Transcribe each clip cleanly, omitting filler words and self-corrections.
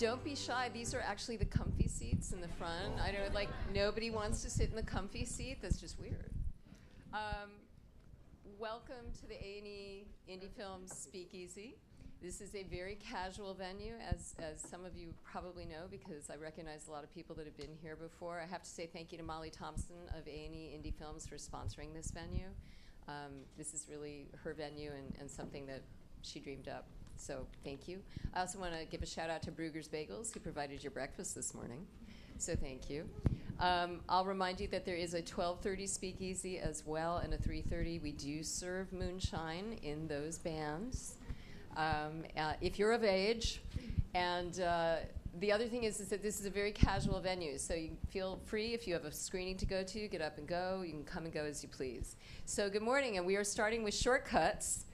Don't be shy. These are actually the comfy seats in the front. I know, like, nobody wants to sit in the comfy seat. That's just weird. Welcome to the A&E IndieFilms Speakeasy. This is a very casual venue, as some of you probably know, because I recognize a lot of people that have been here before. I have to say thank you to Molly Thompson of A&E IndieFilms for sponsoring this venue. This is really her venue and something that she dreamed up. So thank you. I also want to give a shout out to Brugger's Bagels, who provided your breakfast this morning. So thank you. I'll remind you that there is a 12:30 speakeasy as well and a 3:30. We do serve moonshine in those bands if you're of age. And the other thing is that this is a very casual venue, so you feel free if you have a screening to go to, get up and go. You can come and go as you please. So good morning, and we are starting with shortcuts.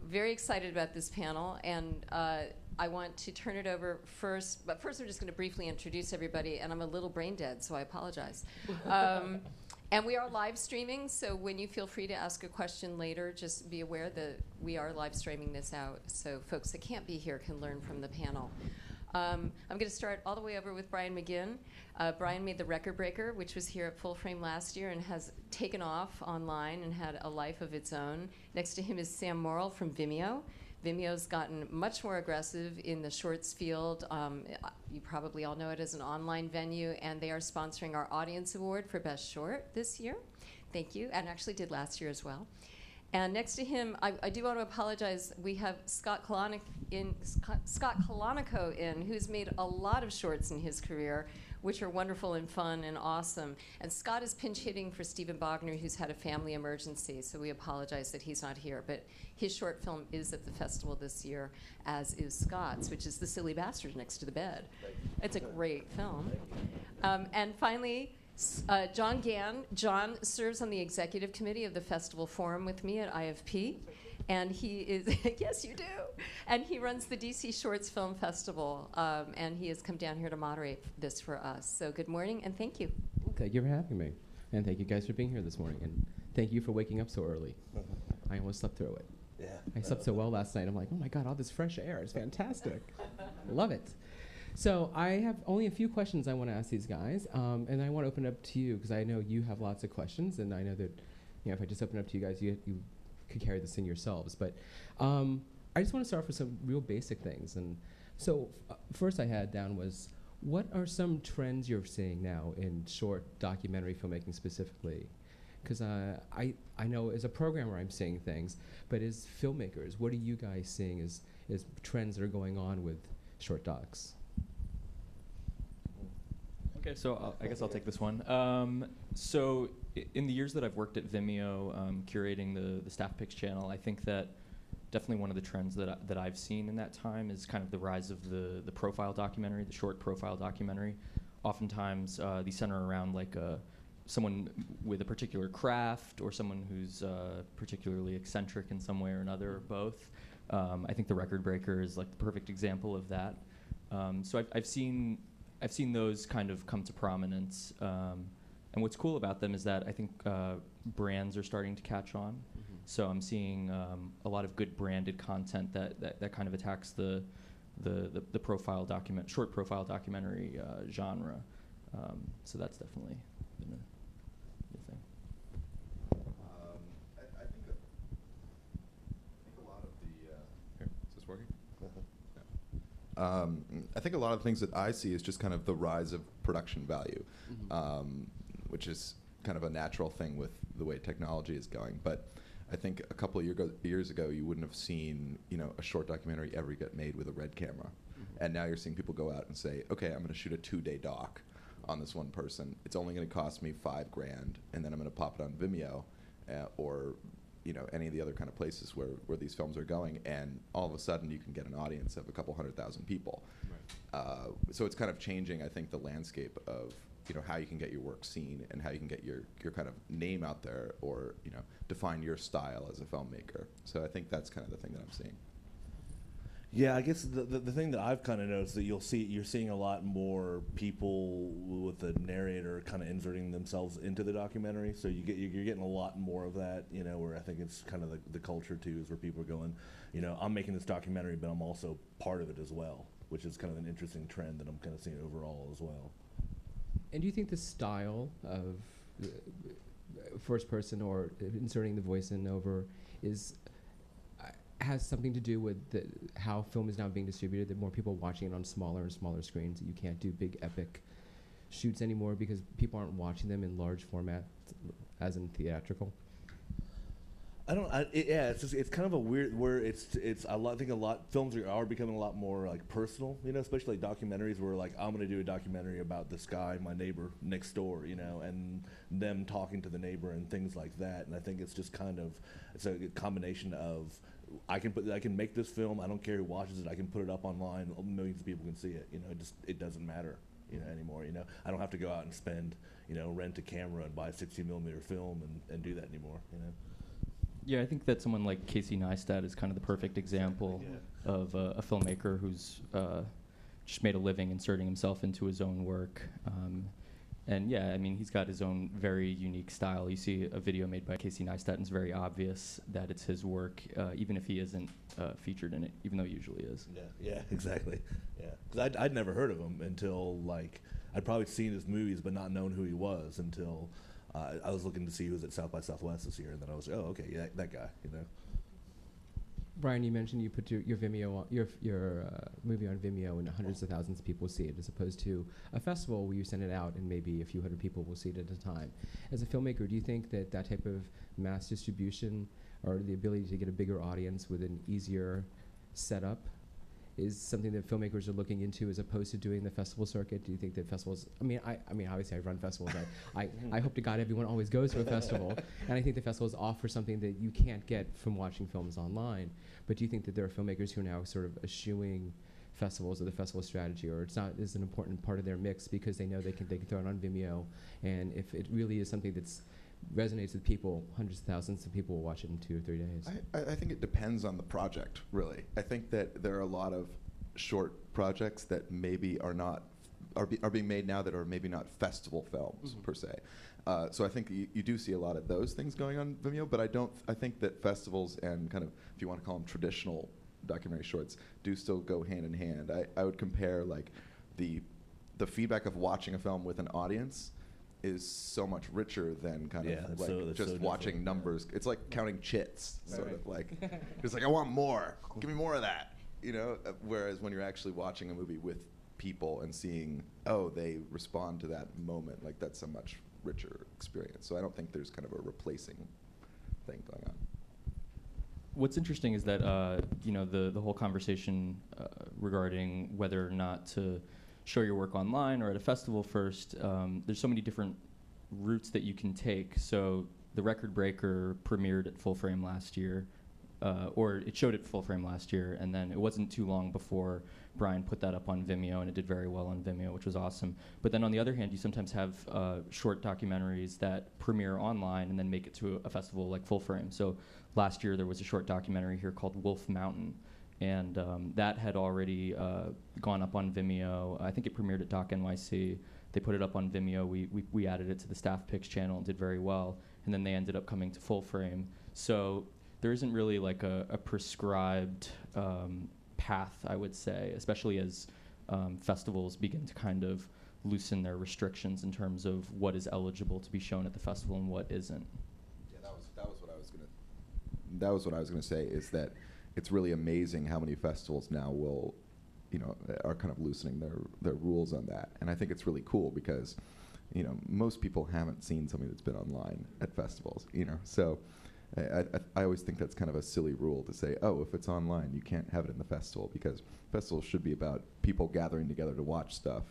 Very excited about this panel, and I want to turn it over first, but first we're just going to briefly introduce everybody, and I'm a little brain dead, so I apologize. And we are live streaming, so when you feel free to ask a question later, just be aware that we are live streaming this out, so folks that can't be here can learn from the panel. I'm going to start all the way over with Brian McGinn. Brian made The Record Breaker, which was here at Full Frame last year and has taken off online and had a life of its own. Next to him is Sam Morrill from Vimeo. Vimeo's gotten much more aggressive in the shorts field. You probably all know it as an online venue, and they are sponsoring our Audience Award for Best Short this year. Thank you, and actually did last year as well. And next to him, I do want to apologize. We have Scott Calonico in, who's made a lot of shorts in his career, which are wonderful and fun and awesome. And Scott is pinch hitting for Stephen Bogner, who's had a family emergency, so we apologize that he's not here. But his short film is at the festival this year, as is Scott's, which is The Silly Bastard Next to the Bed. It's a great film. And finally, John Gann. John serves on the executive committee of the festival forum with me at IFP. And he is, yes, you do. And he runs the DC Shorts Film Festival. And he has come down here to moderate this for us. So good morning, and thank you. Thank you for having me. And thank you guys for being here this morning. And thank you for waking up so early. I almost slept through it. Yeah. I slept so well last night. I'm like, oh my God, all this fresh air. It's fantastic. Love it. So I have only a few questions I want to ask these guys. And I want to open it up to you, because I know you have lots of questions. And I know that, you know, if I just open it up to you guys, you could carry this in yourselves. But I just want to start off with some real basic things. And so first I had down was, what are some trends you're seeing now in short documentary filmmaking specifically? Because I know as a programmer I'm seeing things, but as filmmakers, what are you guys seeing as trends that are going on with short docs? Okay, so I guess I'll take this one. So in the years that I've worked at Vimeo, curating the Staff Picks channel, I think that definitely one of the trends that I've seen in that time is kind of the rise of the profile documentary, the short profile documentary. Oftentimes, these center around like someone with a particular craft or someone who's particularly eccentric in some way or another, or both. I think The Record Breaker is like the perfect example of that. So I've seen those kind of come to prominence. And what's cool about them is that I think brands are starting to catch on. Mm-hmm. So I'm seeing a lot of good branded content that kind of attacks the short profile documentary genre. So that's definitely been a thing. I think a lot of the here, is this working? I think a lot of the things that I see is just kind of the rise of production value, which is kind of a natural thing with the way technology is going. But I think a couple of years ago, you wouldn't have seen, you know, a short documentary ever get made with a red camera. And now you're seeing people go out and say, okay, I'm going to shoot a 2-day doc on this one person. It's only going to cost me $5,000, and then I'm going to pop it on Vimeo or, you know, any of the other kind of places where these films are going, and all of a sudden you can get an audience of a couple 100,000 people. Right. So it's kind of changing, I think, the landscape of, you know, how you can get your work seen and how you can get your kind of name out there, or, you know, define your style as a filmmaker. So I think that's kind of the thing that I'm seeing. Yeah, I guess the thing that I've kind of noticed that you're seeing a lot more people with the narrator kind of inserting themselves into the documentary. So you're getting a lot more of that, you know, where I think it's kind of the culture too, is where people are going, you know, I'm making this documentary, but I'm also part of it as well. which is kind of an interesting trend that I'm kind of seeing overall as well. And do you think the style of first person or inserting the voice in over has something to do with how film is now being distributed, that more people are watching it on smaller and smaller screens, that you can't do big epic shoots anymore because people aren't watching them in large format as in theatrical? It's kind of a weird where I think a lot films are becoming a lot more like personal, especially like documentaries where like I'm gonna do a documentary about this guy, my neighbor next door, and them talking to the neighbor and things like that. And I think it's just it's a combination of I can make this film. I don't care who watches it. I can put it up online. Millions of people can see it. It doesn't matter, anymore. I don't have to go out and spend, rent a camera and buy a 60mm film and do that anymore. Yeah, I think that someone like Casey Neistat is kind of the perfect example of a filmmaker who's just made a living inserting himself into his own work. And yeah, I mean, he's got his own very unique style. You see a video made by Casey Neistat, and it's very obvious that it's his work, even if he isn't featured in it, even though he usually is. Yeah, exactly. Yeah, because I'd never heard of him until I'd probably seen his movies but not known who he was until I was looking to see who was at South by Southwest this year, and then I was like, oh, okay, yeah, that guy, Brian, you mentioned you put your Vimeo your movie on Vimeo and hundreds of thousands of people see it, as opposed to a festival where you send it out and maybe a few hundred people will see it at a time. As a filmmaker, do you think that type of mass distribution or the ability to get a bigger audience with an easier setup is something that filmmakers are looking into as opposed to doing the festival circuit? Do you think that festivals, I mean, obviously I run festivals. I hope to God everyone always goes to a festival. And I think the festivals offer something that you can't get from watching films online. But do you think that there are filmmakers who are now sort of eschewing festivals or the festival strategy, or it's not as an important part of their mix because they know they can throw it on Vimeo, and if it really is something that's resonates with people, hundreds of thousands of people will watch it in 2 or 3 days? I think it depends on the project, really. I think that there are a lot of short projects that maybe are being made now that are maybe not festival films per se. So I think you do see a lot of those things going on Vimeo, but I think that festivals and kind of, if you want to call them traditional documentary shorts, do still go hand in hand. I would compare like the feedback of watching a film with an audience is so much richer than kind of like just watching numbers. It's like counting chits, sort of like. It's like, I want more. Give me more of that. Whereas when you're actually watching a movie with people and seeing, oh, they respond to that moment, like that's a much richer experience. So I don't think there's kind of a replacing thing going on. What's interesting is that the whole conversation regarding whether or not to show your work online or at a festival first, there's so many different routes that you can take. So The Record Breaker premiered at Full Frame last year, or it showed at Full Frame last year, and then it wasn't too long before Brian put that up on Vimeo, and it did very well on Vimeo, which was awesome. But then on the other hand, you sometimes have short documentaries that premiere online and then make it to a festival like Full Frame. So last year there was a short documentary here called Wolf Mountain, and that had already gone up on Vimeo. I think it premiered at Doc NYC. They put it up on Vimeo. We added it to the Staff Picks channel and did very well. And then they ended up coming to Full Frame. So there isn't really like a prescribed path, I would say, especially as festivals begin to kind of loosen their restrictions in terms of what is eligible to be shown at the festival and what isn't. Yeah, that was what I was gonna say, is that it's really amazing how many festivals now are kind of loosening their rules on that. And I think it's really cool because, most people haven't seen something that's been online at festivals, So I always think that's kind of a silly rule to say, oh, if it's online, you can't have it in the festival, because festivals should be about people gathering together to watch stuff,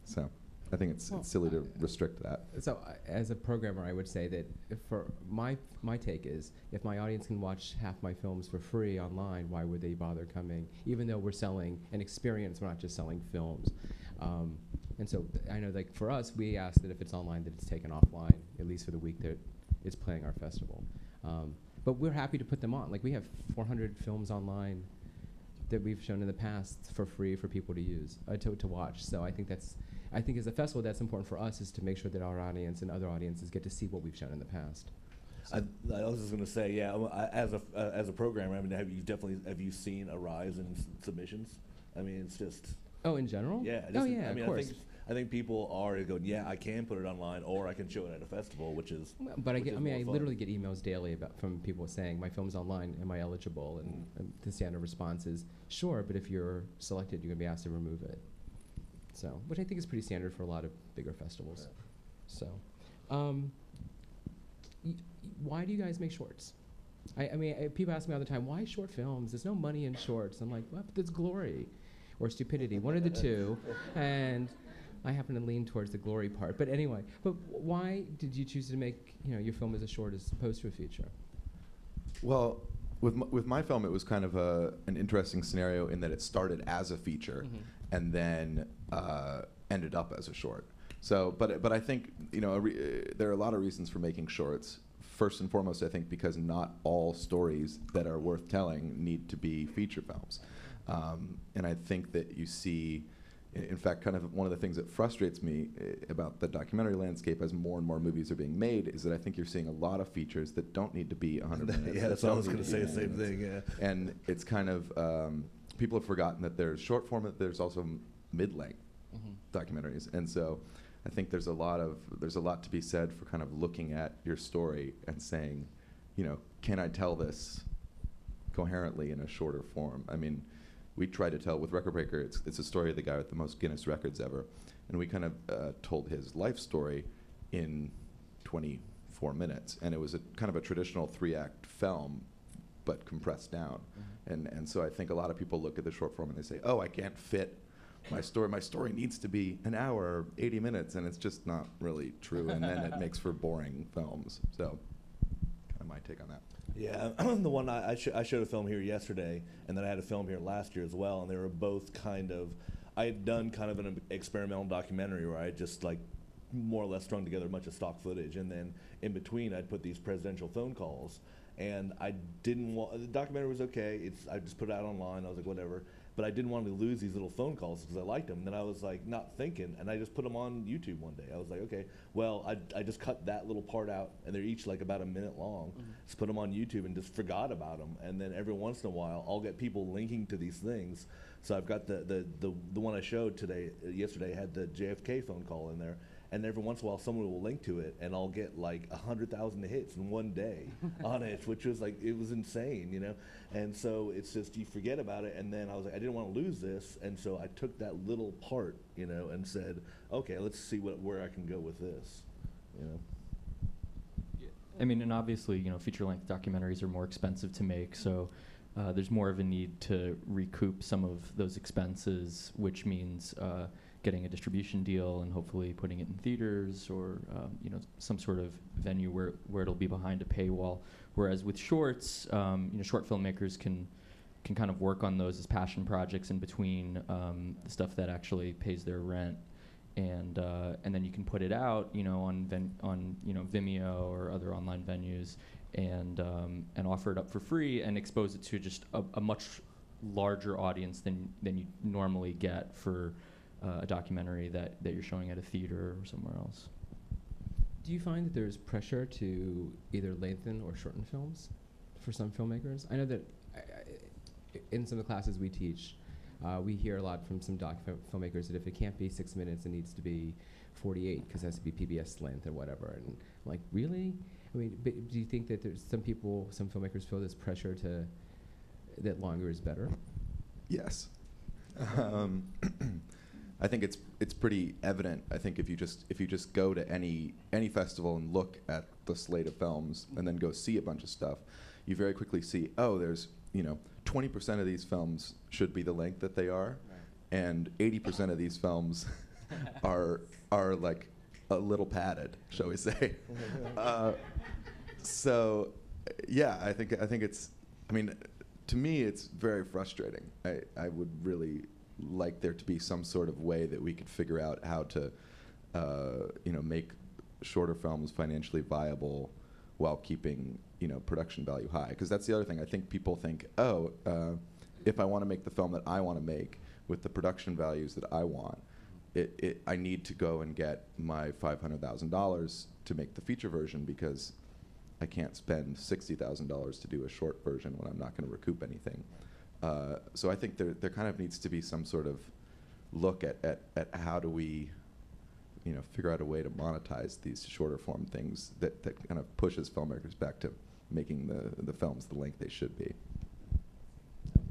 So I think it's silly to restrict that. So as a programmer, I would say that for my take is, if my audience can watch half my films for free online, why would they bother coming? Even though we're selling an experience, we're not just selling films. And so I know, like for us, we ask that if it's online, that it's taken offline, at least for the week that it's playing our festival. But we're happy to put them on. Like we have 400 films online that we've shown in the past for free for people to use, to watch. So I think as a festival, that's important for us, is to make sure that our audience and other audiences get to see what we've shown in the past. I was just going to say, as a programmer, I mean, have you seen a rise in submissions I mean, it's just. Oh, in general? Yeah. Oh, yeah, I mean, of course. I think people are going, yeah, I can put it online, or I can show it at a festival, which is. Well, but which is more I fun. literally get emails daily from people saying, my film's online, am I eligible? And the standard response is, sure, but if you're selected, you're going to be asked to remove it. So, which I think is pretty standard for a lot of bigger festivals. Yeah. So, why do you guys make shorts? I mean, people ask me all the time, why short films? There's no money in shorts. I'm like, well, but there's glory or stupidity, one of the two. And I happen to lean towards the glory part. But anyway, but why did you choose to make your film as a short as opposed to a feature? Well, with my film, it was kind of an interesting scenario in that it started as a feature and then ended up as a short. So, but I think there are a lot of reasons for making shorts. First and foremost, I think because not all stories that are worth telling need to be feature films, and I think that you see. In fact, kind of one of the things that frustrates me about the documentary landscape as more and more movies are being made is that I think you're seeing a lot of features that don't need to be 100 minutes. Yeah, that's what I was going to say, the same thing, yeah. And it's kind of, people have forgotten that there's short form, that there's also mid-length documentaries. And so I think there's a lot to be said for kind of looking at your story and saying, can I tell this coherently in a shorter form? I mean, we try to tell with Record Breaker, it's a story of the guy with the most Guinness records ever, and we kind of told his life story in 24 minutes, and it was a kind of a traditional 3-act film, but compressed down. And so I think a lot of people look at the short form and they say, oh, I can't fit my story. My story needs to be an hour or 80 minutes, and it's just not really true, and then it makes for boring films. So kind of my take on that. Yeah, the one I showed a film here yesterday, and then I had a film here last year as well, and they were both kind of, I had done kind of an experimental documentary where I just like more or less strung together a bunch of stock footage, and then in between I'd put these presidential phone calls, and I didn't want, the documentary was okay, I just put it out online, I was like whatever, but I didn't want to lose these little phone calls because I liked them. And then I was like not thinking, and I just put them on YouTube one day. I was like, okay, well, I just cut that little part out, and they're each like about a minute long. Just put them on YouTube and just forgot about them. And then every once in a while, I'll get people linking to these things. So I've got the one I showed yesterday had the JFK phone call in there. And every once in a while, someone will link to it, and I'll get like 100,000 hits in one day on it, which was like, it was insane, And so it's just, you forget about it, and then I was like, I didn't want to lose this, and so I took that little part, and said, okay, let's see where I can go with this, Yeah. I mean, and obviously, feature-length documentaries are more expensive to make, so there's more of a need to recoup some of those expenses, which means getting a distribution deal and hopefully putting it in theaters or some sort of venue where it'll be behind a paywall. Whereas with shorts, short filmmakers can kind of work on those as passion projects in between the stuff that actually pays their rent, and then you can put it out on Vimeo or other online venues and offer it up for free and expose it to just a much larger audience than you normally get for a documentary that you're showing at a theater or somewhere else. Do you find that there's pressure to either lengthen or shorten films for some filmmakers? I know that in some of the classes we teach, we hear a lot from some filmmakers that if it can't be 6 minutes, it needs to be 48 because it has to be PBS length or whatever. And I'm like, really? I mean, do you think that there's some filmmakers feel this pressure that longer is better? Yes. I think it's pretty evident. I think if you just go to any festival and look at the slate of films and then go see a bunch of stuff, you very quickly see, oh, there's 20% of these films should be the length that they are, and 80% of these films are like a little padded, shall we say? So, yeah, I think it's. I mean, to me, it's very frustrating. I would really like there to be some sort of way that we could figure out how to, make shorter films financially viable while keeping, production value high. Because that's the other thing. I think people think, if I want to make the film that I want to make with the production values that I want, I need to go and get my $500,000 to make the feature version because I can't spend $60,000 to do a short version when I'm not going to recoup anything. So I think there kind of needs to be some sort of look at how do we, figure out a way to monetize these shorter form things that kind of pushes filmmakers back to making the films the length they should be.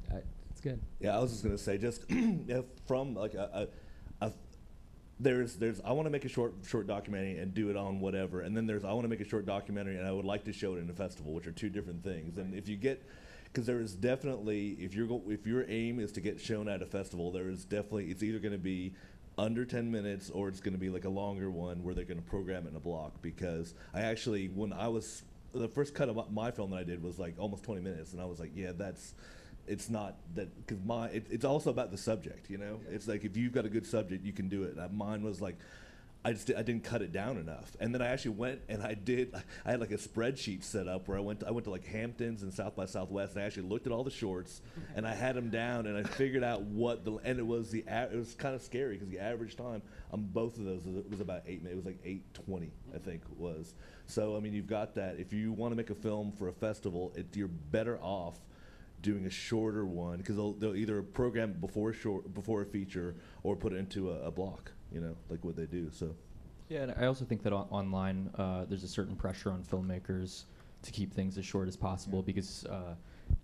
That's good. Yeah, I was just gonna say, just from like there's I want to make a short documentary and do it on whatever, and then there's I want to make a short documentary and I would like to show it in a festival, which are two different things. And if you get, because there is definitely, if your aim is to get shown at a festival, there is definitely, it's either going to be under 10 minutes or it's going to be like a longer one where they're going to program it in a block. Because I actually, when I was, the first cut of my film that I did was like almost 20 minutes, and I was like, yeah, it's not that, because it's also about the subject, It's like, if you've got a good subject, you can do it. Mine was like, I didn't cut it down enough. And then I actually went and I had like a spreadsheet set up where I went to like Hamptons and South by Southwest, and I actually looked at all the shorts and I had them down, and I figured out and it was kind of scary because the average time on both of those was about 8 minutes. It was like 8:20, I think it was. So I mean, you've got that. If you want to make a film for a festival, you're better off doing a shorter one, because they'll either program it before a feature or put it into a block, like what they do. So yeah, and I also think that online there's a certain pressure on filmmakers to keep things as short as possible, because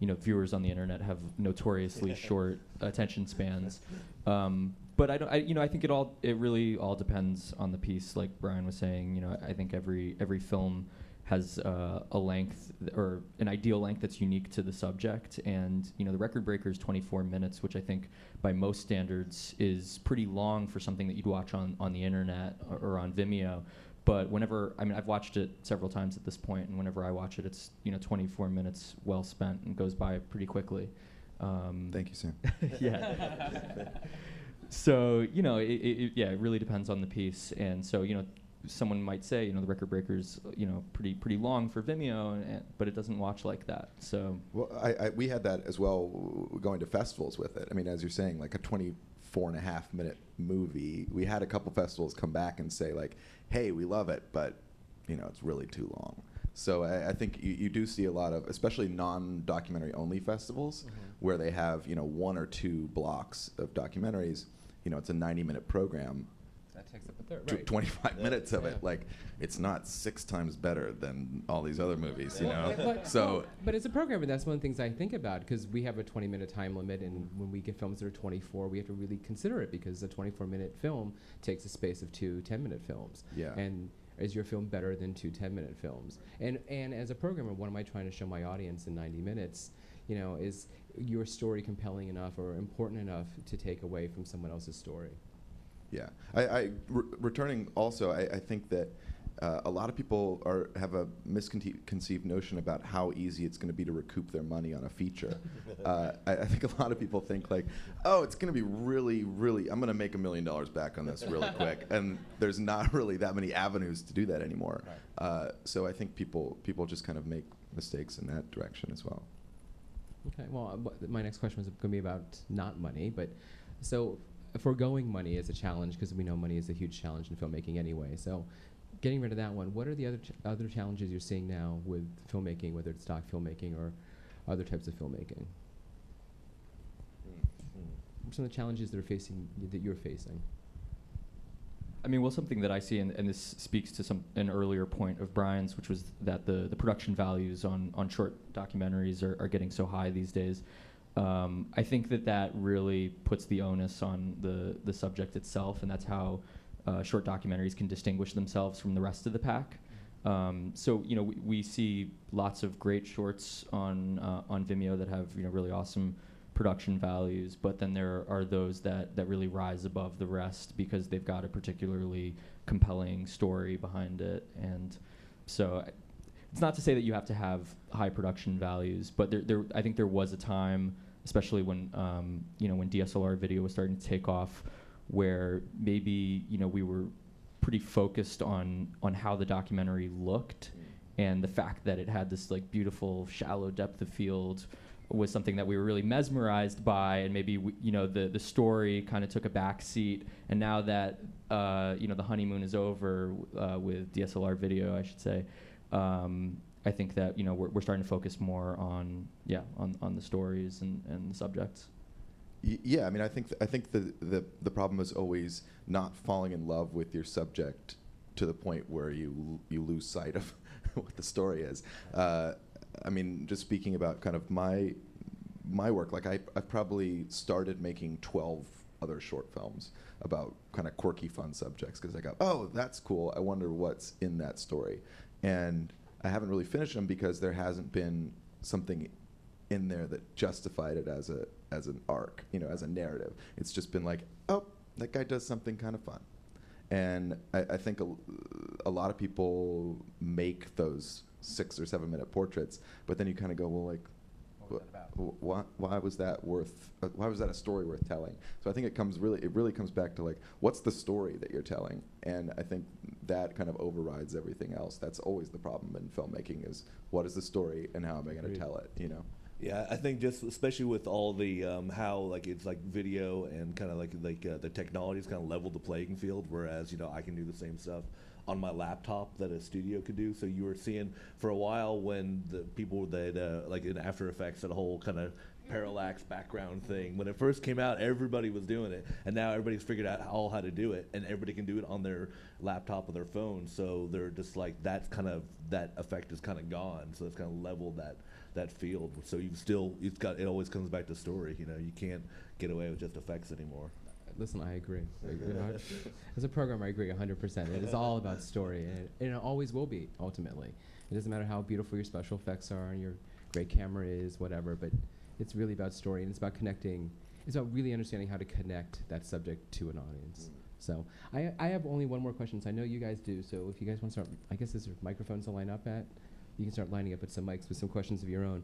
viewers on the internet have notoriously short attention spans. But I think it really all depends on the piece. Like Brian was saying, I think every film has a length or an ideal length that's unique to the subject. And, the record breaker is 24 minutes, which I think by most standards is pretty long for something that you'd watch on the internet or on Vimeo. But I've watched it several times at this point, and whenever I watch it, it's, 24 minutes well spent and goes by pretty quickly. Thank you, Sam. Yeah. So, it really depends on the piece. And so, someone might say, the record breaker's, pretty long for Vimeo, but it doesn't watch like that. So well, we had that as well going to festivals with it. I mean, as you're saying, like a 24.5-minute movie. We had a couple festivals come back and say like, "Hey, we love it, but it's really too long." So I think you do see a lot of, especially non-documentary only festivals, where they have one or two blocks of documentaries. It's a 90-minute program. That takes up a third, right? 25 minutes of it, like it's not 6 times better than all these other movies, But as a programmer, that's one of the things I think about, because we have a 20-minute time limit, and when we get films that are 24, we have to really consider it, because a 24-minute film takes a space of 2 10-minute films. Yeah. And is your film better than 2 10-minute films? And as a programmer, what am I trying to show my audience in 90 minutes? Is your story compelling enough or important enough to take away from someone else's story? Yeah, returning also, I think that a lot of people have a misconceived notion about how easy it's going to be to recoup their money on a feature. I think a lot of people think like, oh, it's going to be really, really, I'm going to make $1 million back on this really quick, and there's not really that many avenues to do that anymore. Right. So I think people just kind of make mistakes in that direction as well. Okay, well, my next question was going to be about not money, but so foregoing money is a challenge, because we know money is a huge challenge in filmmaking anyway. So getting rid of that one, what are the other challenges you're seeing now with filmmaking, whether it's stock filmmaking or other types of filmmaking? What are some of the challenges that you're facing? I mean, well, something that I see, and this speaks to an earlier point of Brian's, which was that the production values on short documentaries are getting so high these days. I think that really puts the onus on the subject itself, and that's how short documentaries can distinguish themselves from the rest of the pack. So we see lots of great shorts on Vimeo that have really awesome production values, but then there are those that really rise above the rest because they've got a particularly compelling story behind it. And so it's not to say that you have to have high production values, but I think there was a time, especially when when DSLR video was starting to take off, where maybe we were pretty focused on how the documentary looked, and the fact that it had this like beautiful shallow depth of field was something that we were really mesmerized by, and maybe the story kind of took a back seat. And now that the honeymoon is over with DSLR video, I should say, I think that we're starting to focus more on the stories and the subjects. Yeah, I mean, I think the problem is always not falling in love with your subject to the point where you lose sight of what the story is. I mean, just speaking about kind of my work, like I've probably started making 12 other short films about kind of quirky, fun subjects because I go, oh, that's cool. I wonder what's in that story, and I haven't really finished them because there hasn't been something in there that justified it as an arc, as a narrative. It's just been like, oh, that guy does something kind of fun. And I think a lot of people make those 6 or 7 minute portraits, but then you kind of go, well, like, why was that a story worth telling? So I think it really comes back to like, what's the story that you're telling? And I think that kind of overrides everything else. That's always the problem in filmmaking is what is the story and how am I going to tell it? Yeah, I think just especially with all the how like it's like video and kind of like the technology's kind of leveled the playing field, whereas I can do the same stuff on my laptop that a studio could do. So you were seeing for a while when the people that like in After Effects had a whole kind of parallax background thing. When it first came out, everybody was doing it, and now everybody's figured out how to do it, and everybody can do it on their laptop or their phone. So they're just like that effect is kind of gone. So it's kind of leveled that field. So it always comes back to story. You can't get away with just effects anymore. Listen, I agree. As a programmer, I agree 100%. It is all about story, and it always will be, ultimately. It doesn't matter how beautiful your special effects are and your great camera is, whatever, but it's really about story, and it's about connecting. It's about really understanding how to connect that subject to an audience. So I have only one more question. So I know you guys do, so if you guys want to start, I guess there's microphones to line up at. You can start lining up at some mics with some questions of your own.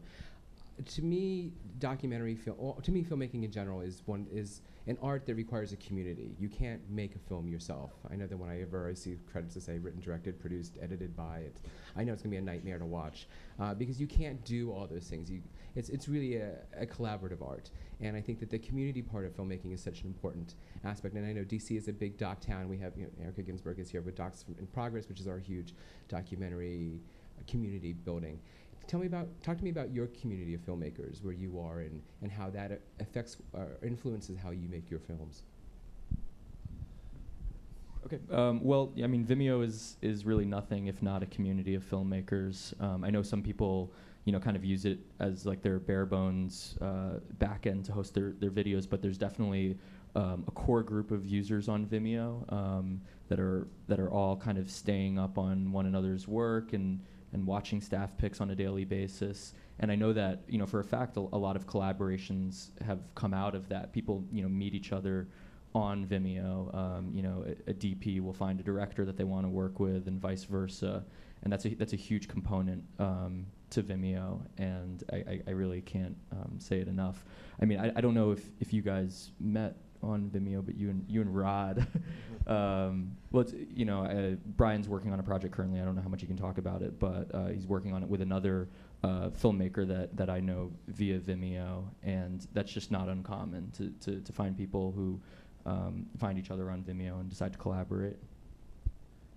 To me, filmmaking in general is an art that requires a community. You can't make a film yourself. I know that whenever I see credits that say written, directed, produced, edited by it, I know it's gonna be a nightmare to watch because you can't do all those things. It's really a collaborative art, and I think that the community part of filmmaking is such an important aspect. And I know DC is a big doc town. We have Erica Ginsberg is here with Docs in Progress, which is our huge documentary community building. Talk to me about your community of filmmakers, where you are, and how that affects or influences how you make your films. Okay. Well, I mean, Vimeo is really nothing if not a community of filmmakers. I know some people, kind of use it as like their bare bones back end to host their videos, but there's definitely a core group of users on Vimeo that are all kind of staying up on one another's work and watching staff picks on a daily basis. And I know that, for a fact, a lot of collaborations have come out of that. People, meet each other on Vimeo. A DP will find a director that they want to work with, and vice versa. And that's a huge component to Vimeo. And I really can't say it enough. I mean, I don't know if you guys met on Vimeo, but you and Rod. Well, Brian's working on a project currently. I don't know how much he can talk about it, but he's working on it with another filmmaker that I know via Vimeo, and that's just not uncommon to find people who find each other on Vimeo and decide to collaborate.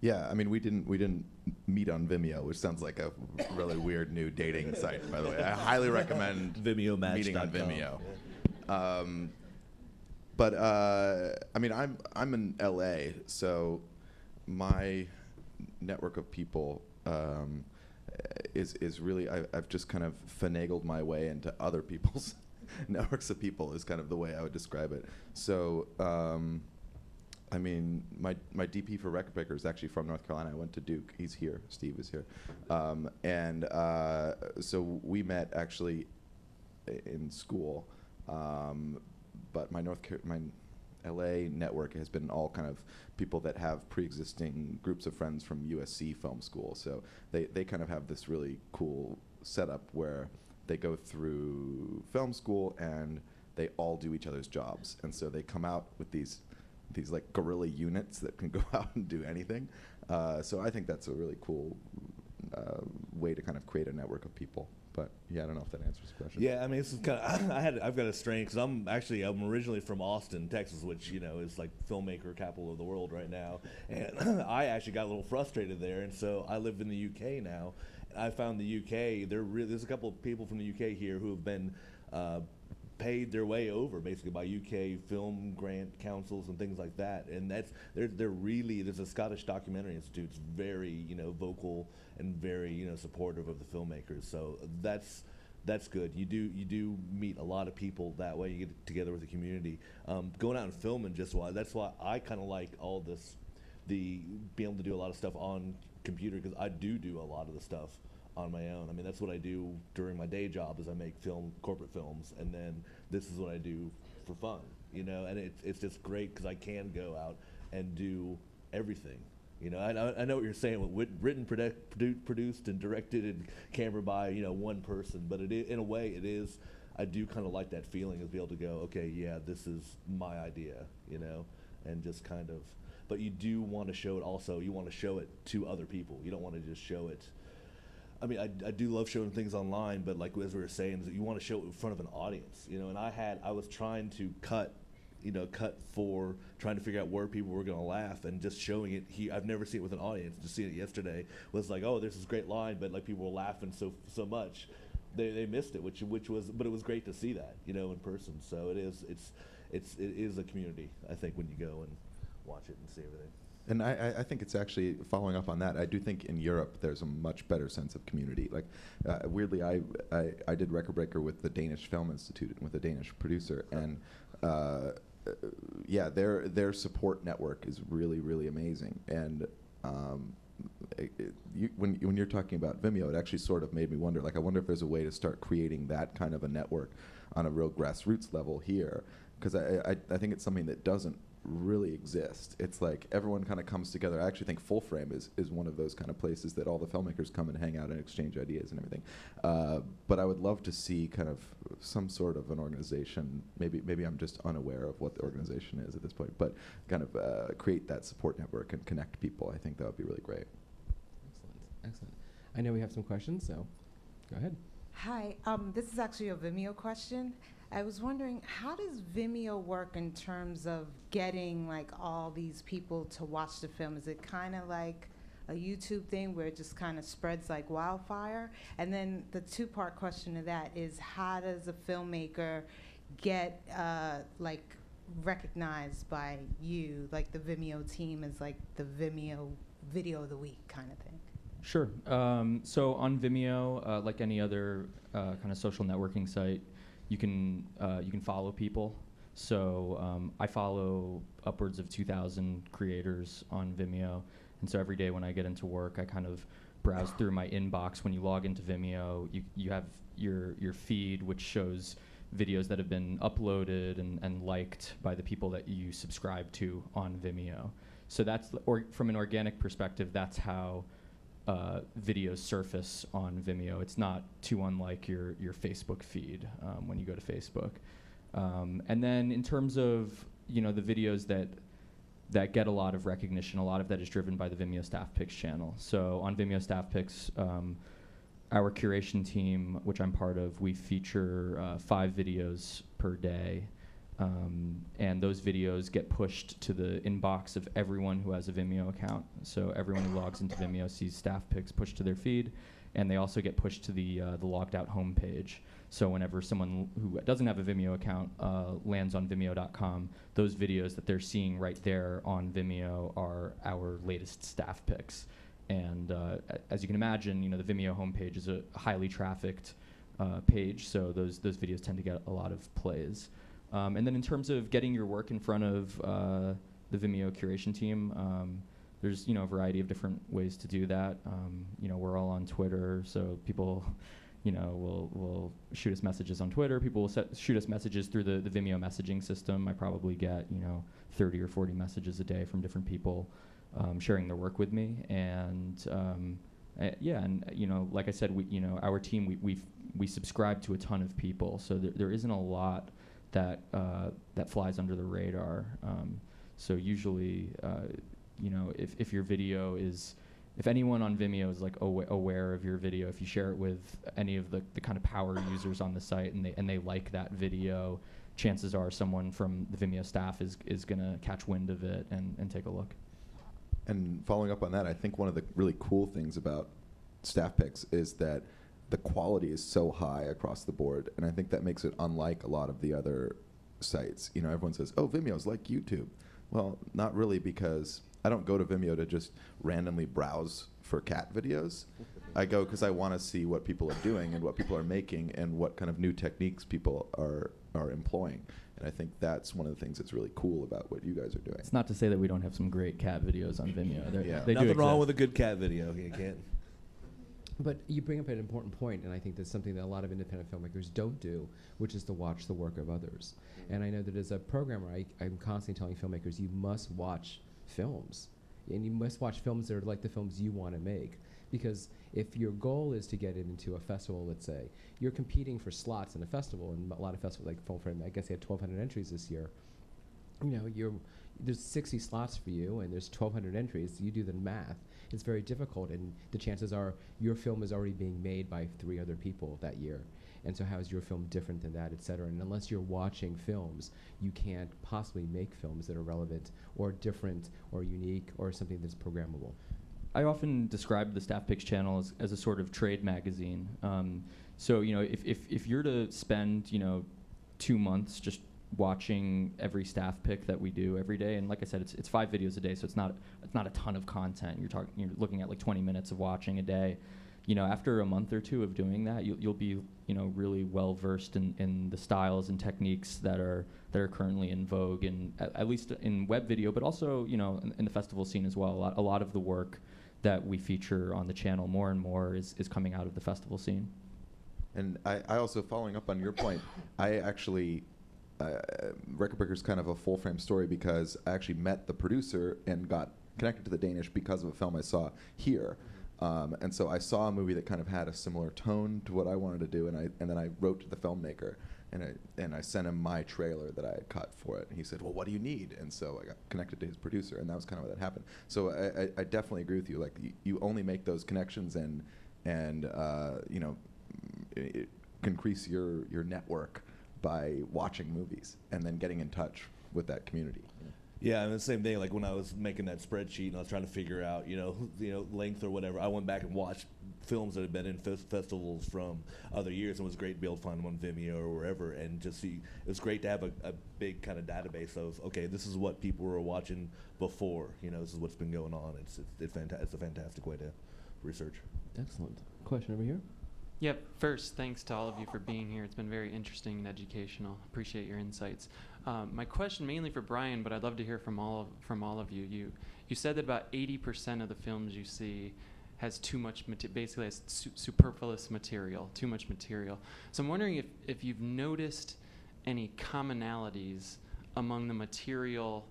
Yeah, I mean, we didn't meet on Vimeo, which sounds like a really weird new dating site, by the way. I highly recommend meeting on Vimeo. Yeah. But I mean, I'm in LA, so my network of people is really I've just kind of finagled my way into other people's networks of people is kind of the way I would describe it. So I mean, my DP for Record Breaker is actually from North Carolina. I went to Duke. He's here. Steve is here, and so we met actually in school. But my LA network has been all kind of people that have pre-existing groups of friends from USC Film School. So they kind of have this really cool setup where they go through film school and they all do each other's jobs. And so they come out with these like guerrilla units that can go out and do anything. So I think that's a really cool way to kind of create a network of people. But yeah, I don't know if that answers the question. Yeah, I mean, this is kind of I've got a strain because I'm originally from Austin, Texas, which is like filmmaker capital of the world right now, and I actually got a little frustrated there, and so I live in the UK now. And I found the UK there's a couple of people from the UK here who have been paid their way over basically by UK film grant councils and things like that, and they're really, there's a Scottish Documentary Institute that's very vocal and very supportive of the filmmakers, so that's good. You do meet a lot of people that way. You get together with the community. Going out and filming that's why I kind of like all this, being able to do a lot of stuff on computer, because I do a lot of the stuff on my own. I mean, that's what I do during my day job, is I make corporate films, and then this is what I do for fun, and it's just great because I can go out and do everything. I know what you're saying, with written, produced, and directed and camera by one person, but in a way it is. I do kind of like that feeling of be able to go, okay, yeah, this is my idea, and just kind of. But you do want to show it also. You want to show it to other people. You don't want to just show it. I mean, I do love showing things online, but like as we were saying, is that you want to show it in front of an audience, and I was trying to cut for trying to figure out where people were going to laugh, and just showing it here. I've never seen it with an audience. Just seeing it yesterday was like, oh, there's this great line, but like people were laughing so much, they missed it, which was, but it was great to see that, in person. So it is a community, I think, when you go and watch it and see everything. And I think it's actually, following up on that, I do think in Europe there's a much better sense of community. Like, weirdly, I did Record Breaker with the Danish Film Institute, with a Danish producer, and yeah, their support network is really, really amazing. And when you're talking about Vimeo, it actually sort of made me wonder, like, I wonder if there's a way to start creating that kind of a network on a real grassroots level here, because I think it's something that doesn't really exist. It's like everyone kind of comes together. I actually think Full Frame is one of those kind of places that all the filmmakers come and hang out and exchange ideas and everything. But I would love to see kind of some sort of an organization. Maybe I'm just unaware of what the organization is at this point, but kind of create that support network and connect people. I think that would be really great. Excellent. I know we have some questions, so go ahead. Hi, this is actually a Vimeo question. I was wondering, how does Vimeo work in terms of getting like all these people to watch the film? Is it kind of like a YouTube thing where it just kind of spreads like wildfire? And then the two-part question to that is, how does a filmmaker get like recognized by you, like the Vimeo team is like the Vimeo Video of the Week kind of thing? Sure. So on Vimeo, like any other kind of social networking site, you can follow people. So I follow upwards of 2,000 creators on Vimeo, and so every day when I get into work, I kind of browse through my inbox. When you log into Vimeo, you have your feed, which shows videos that have been uploaded and liked by the people that you subscribe to on Vimeo. So that's, from an organic perspective, that's how videos surface on Vimeo. It's not too unlike your Facebook feed when you go to Facebook. And then in terms of the videos that get a lot of recognition, a lot of that is driven by the Vimeo Staff Picks channel. So on Vimeo Staff Picks, our curation team, which I'm part of, we feature 5 videos per day. And those videos get pushed to the inbox of everyone who has a Vimeo account. So everyone who logs into Vimeo sees staff picks pushed to their feed, and they also get pushed to the logged out homepage. So whenever someone who doesn't have a Vimeo account lands on Vimeo.com, those videos that they're seeing right there on Vimeo are our latest staff picks. And as you can imagine, the Vimeo homepage is a highly trafficked page, so those videos tend to get a lot of plays. And then in terms of getting your work in front of the Vimeo curation team, there's a variety of different ways to do that. We're all on Twitter, so people will shoot us messages on Twitter. People will shoot us messages through the Vimeo messaging system. I probably get 30 or 40 messages a day from different people sharing their work with me. And like I said, our team we subscribe to a ton of people, so there isn't a lot that flies under the radar. So usually, if your video is if anyone on Vimeo is like aware of your video, if you share it with any of the kind of power users on the site and they like that video, chances are someone from the Vimeo staff is going to catch wind of it and take a look. And following up on that, I think one of the really cool things about staff picks is that the quality is so high across the board, and I think that makes it unlike a lot of the other sites. You know, everyone says, oh, Vimeo's like YouTube. Well, not really, because I don't go to Vimeo to just randomly browse for cat videos. I go because I want to see what people are doing and what people are making and what kind of new techniques people are employing. And I think that's one of the things that's really cool about what you guys are doing. It's not to say that we don't have some great cat videos on Vimeo. Yeah. They Nothing do wrong exist. with a good cat video. You can't. But you bring up an important point, and I think that's something that a lot of independent filmmakers don't do, which is to watch the work of others. And I know that as a programmer, I'm constantly telling filmmakers, you must watch films. And you must watch films that are like the films you want to make. Because if your goal is to get it into a festival, let's say, you're competing for slots in a festival, and a lot of festivals like Film Frame, I guess they had 1,200 entries this year. You know, there's 60 slots for you, and there's 1,200 entries. You do the math. It's very difficult, and the chances are your film is already being made by 3 other people that year. And so how is your film different than that, et cetera? And unless you're watching films, you can't possibly make films that are relevant or different or unique or something that's programmable. I often describe the Staff Picks channel as a sort of trade magazine. So, you know, if you're to spend, you know, 2 months just watching every staff pick that we do every day, and like I said, it's 5 videos a day, so it's not a ton of content. You're looking at like 20 minutes of watching a day. You know, after a month or 2 of doing that, you'll be, you know, really well versed in the styles and techniques that are currently in vogue, and at least in web video, but also, you know, in the festival scene as well. A lot of the work that we feature on the channel more and more is coming out of the festival scene. And I also, following up on your point, I actually, Record Breaker's kind of a full frame story because I actually met the producer and got connected to the Danish because of a film I saw here. And so I saw a movie that kind of had a similar tone to what I wanted to do, and then I wrote to the filmmaker, and I sent him my trailer that I had cut for it. And he said, well, what do you need? And so I got connected to his producer, and that was kind of what that happened. So I definitely agree with you. Like, you only make those connections and you know, it can increase your network by watching movies and then getting in touch with that community. Yeah, and the same thing. Like when I was making that spreadsheet and I was trying to figure out, you know, length or whatever, I went back and watched films that had been in festivals from other years, and it was great to be able to find them on Vimeo or wherever, and just see. It was great to have a big kind of database of, okay, this is what people were watching before. You know, this is what's been going on. It's a fantastic way to research. Excellent. Question over here. Yep. First, thanks to all of you for being here. It's been very interesting and educational. Appreciate your insights. My question mainly for Brian, but I'd love to hear from all of you. You said that about 80% of the films you see has too much basically has superfluous material, too much material. So I'm wondering if you've noticed any commonalities among the material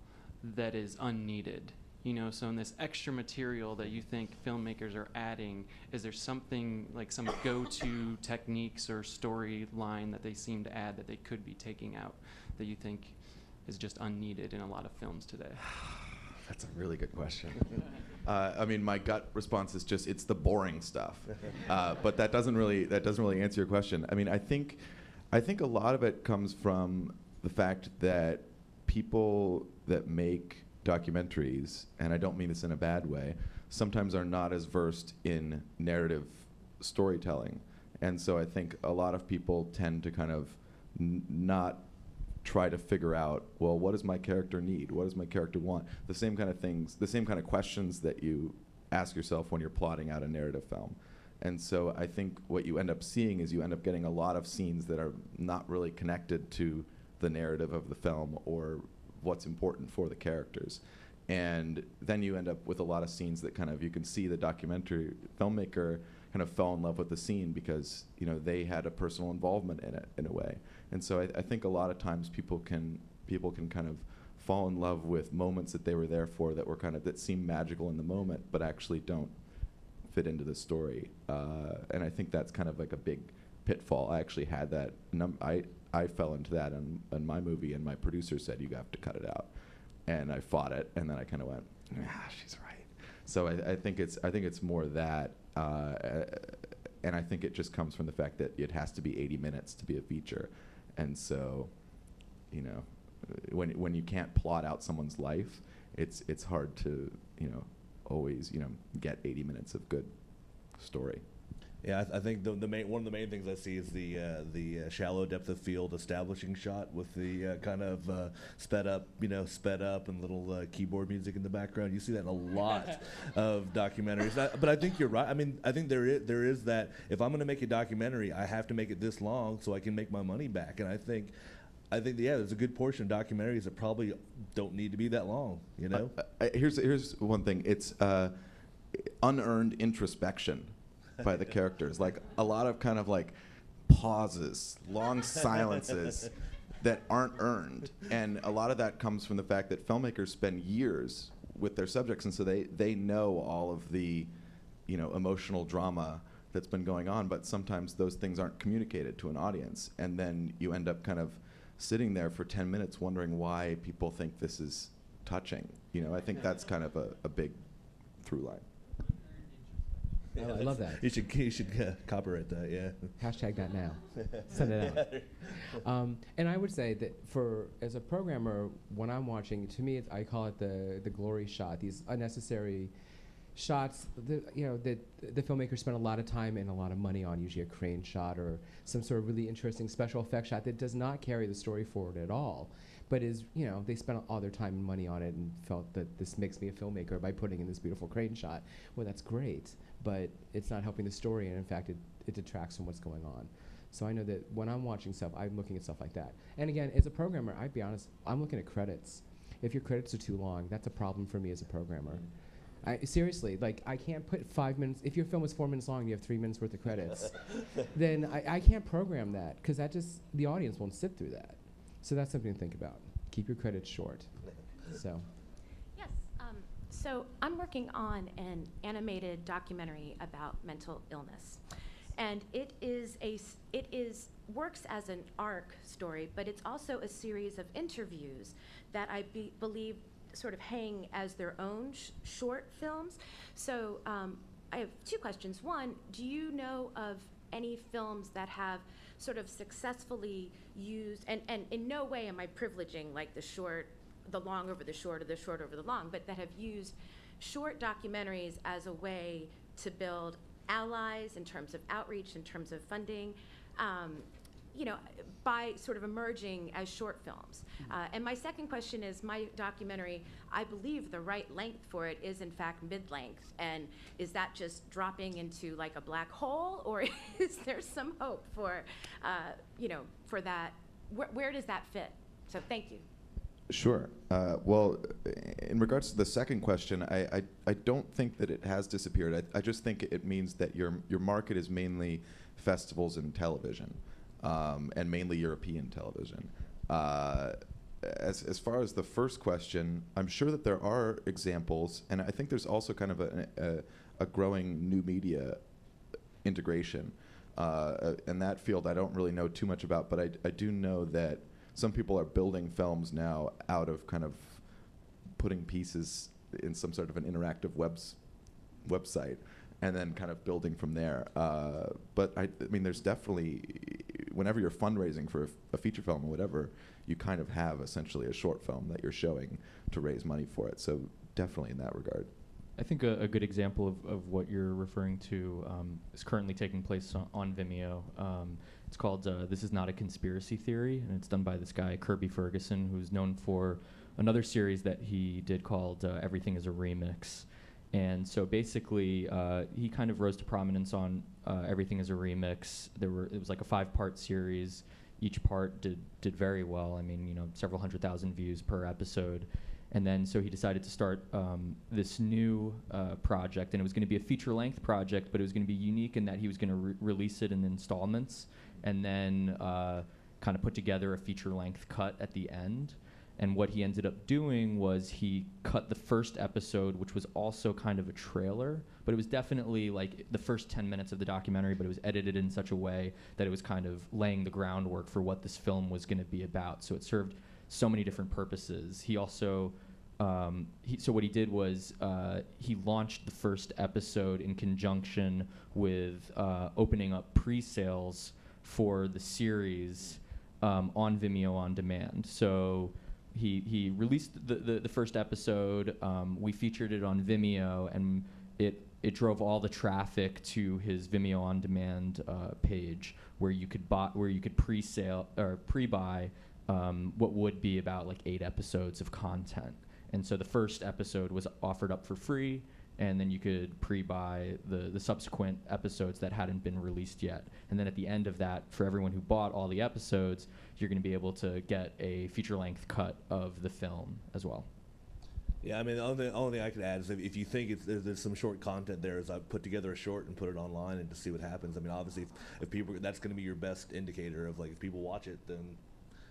that is unneeded. You know, so in this extra material that you think filmmakers are adding, is there something like some go-to techniques or storyline that they seem to add that they could be taking out that you think is just unneeded in a lot of films today? That's a really good question. I mean, my gut response is just it's the boring stuff, but that doesn't really answer your question. I mean, I think a lot of it comes from the fact that people that make documentaries, and I don't mean this in a bad way, sometimes are not as versed in narrative storytelling. And so I think a lot of people tend to kind of not try to figure out, well, what does my character need? What does my character want? The same kind of things, the same kind of questions that you ask yourself when you're plotting out a narrative film. And so I think what you end up seeing is you end up getting a lot of scenes that are not really connected to the narrative of the film or what's important for the characters. And then you end up with a lot of scenes that kind of, you can see the documentary filmmaker kind of fell in love with the scene because, you know, they had a personal involvement in it in a way. And so I think a lot of times people can kind of fall in love with moments that they were there for that were kind of, that seem magical in the moment, but actually don't fit into the story. And I think that's kind of like a big pitfall. I actually had that. I fell into that in my movie, and my producer said, you have to cut it out. And I fought it, and then I kind of went, she's right. So I think it's more that, and I think it just comes from the fact that it has to be 80 minutes to be a feature, and so, you know, when you can't plot out someone's life, it's hard to, you know, always, you know, get 80 minutes of good story. Yeah, I think one of the main things I see is the shallow depth of field establishing shot with the kind of sped up and little keyboard music in the background. You see that in a lot of documentaries. But I think you're right. I mean, I think there is that. If I'm going to make a documentary, I have to make it this long so I can make my money back. And I think yeah, there's a good portion of documentaries that probably don't need to be that long. You know. Here's one thing. It's unearned introspection by the characters, like a lot of kind of like pauses, long silences that aren't earned, and a lot of that comes from the fact that filmmakers spend years with their subjects, and so they know all of the, you know, emotional drama that's been going on, but sometimes those things aren't communicated to an audience, and then you end up kind of sitting there for 10 minutes wondering why people think this is touching. You know, I think that's kind of a big through line. I love that. You should copyright that, yeah. Hashtag that now. Send it out. And I would say that as a programmer, when I'm watching, to me, I call it the glory shot. These unnecessary shots, that the filmmakers spend a lot of time and a lot of money on, usually a crane shot or some sort of really interesting special effect shot that does not carry the story forward at all, but is, you know, they spent all their time and money on it and felt that this makes me a filmmaker by putting in this beautiful crane shot. Well, that's great, but it's not helping the story, and in fact, it detracts from what's going on. So I know that when I'm watching stuff, I'm looking at stuff like that. And again, as a programmer, I'd be honest, I'm looking at credits. If your credits are too long, that's a problem for me as a programmer. Seriously, like, I can't put 5 minutes, if your film is 4 minutes long and you have 3 minutes worth of credits, then I can't program that, because the audience won't sit through that. So that's something to think about. Keep your credits short. So. Yes, so I'm working on an animated documentary about mental illness. And it works as an arc story, but it's also a series of interviews that I believe sort of hang as their own short films. So I have two questions. One, do you know of any films that have sort of successfully used, and in no way am I privileging like the long over the short or the short over the long, but that have used short documentaries as a way to build allies in terms of outreach, in terms of funding, you know, by sort of emerging as short films. And my second question is, my documentary, I believe the right length for it is in fact mid-length, and is that just dropping into like a black hole, or is there some hope for, you know, for that? Where does that fit? So thank you. Sure. Well, in regards to the second question, I don't think that it has disappeared. I just think it means that your market is mainly festivals and television, and mainly European television. As far as the first question, I'm sure that there are examples, and I think there's also kind of a growing new media integration. In that field, I don't really know too much about, but I do know that some people are building films now out of kind of putting pieces in some sort of an interactive website and then kind of building from there. But I mean, there's definitely, whenever you're fundraising for a feature film or whatever, you kind of have essentially a short film that you're showing to raise money for it. So definitely in that regard. I think a good example of what you're referring to is currently taking place on Vimeo. It's called This Is Not a Conspiracy Theory, and it's done by this guy, Kirby Ferguson, who's known for another series that he did called Everything is a Remix. And so basically, he kind of rose to prominence on Everything is a Remix. It was like a 5-part series. Each part did very well. I mean, you know, several 100,000 views per episode. And then so he decided to start this new project, and it was going to be a feature-length project, but it was going to be unique in that he was going to release it in installments, and then kind of put together a feature-length cut at the end. And what he ended up doing was he cut the first episode, which was also kind of a trailer, but it was definitely like the first 10 minutes of the documentary, but it was edited in such a way that it was kind of laying the groundwork for what this film was going to be about. So it served so many different purposes. He also So what he did was he launched the first episode in conjunction with opening up pre-sales for the series on Vimeo on demand. So he released the first episode. We featured it on Vimeo, and it drove all the traffic to his Vimeo on demand page, where you could pre-sale or pre-buy what would be about like 8 episodes of content. And so the first episode was offered up for free, and then you could pre-buy the subsequent episodes that hadn't been released yet. And then at the end of that, for everyone who bought all the episodes, you're going to be able to get a feature-length cut of the film as well. Yeah, I mean, the only thing I could add is if you think there's some short content there, is I put together a short and put it online and to see what happens. I mean, obviously, if people, that's going to be your best indicator of, like, if people watch it, then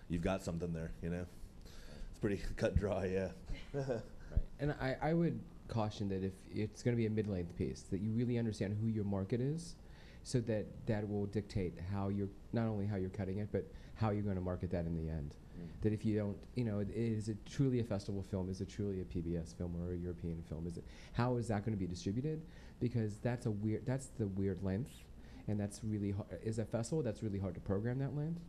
you've got something there, you know? It's pretty cut and dry, yeah. Right. And I would caution that if it's going to be a mid-length piece, that you really understand who your market is, so that will dictate how you're, not only how you're cutting it, but how you're going to market that in the end. That if you don't, is it truly a festival film? Is it truly a PBS film or a European film? How is that going to be distributed? Because that's the weird length, and that's really hard. Is a festival, that's really hard to program that length.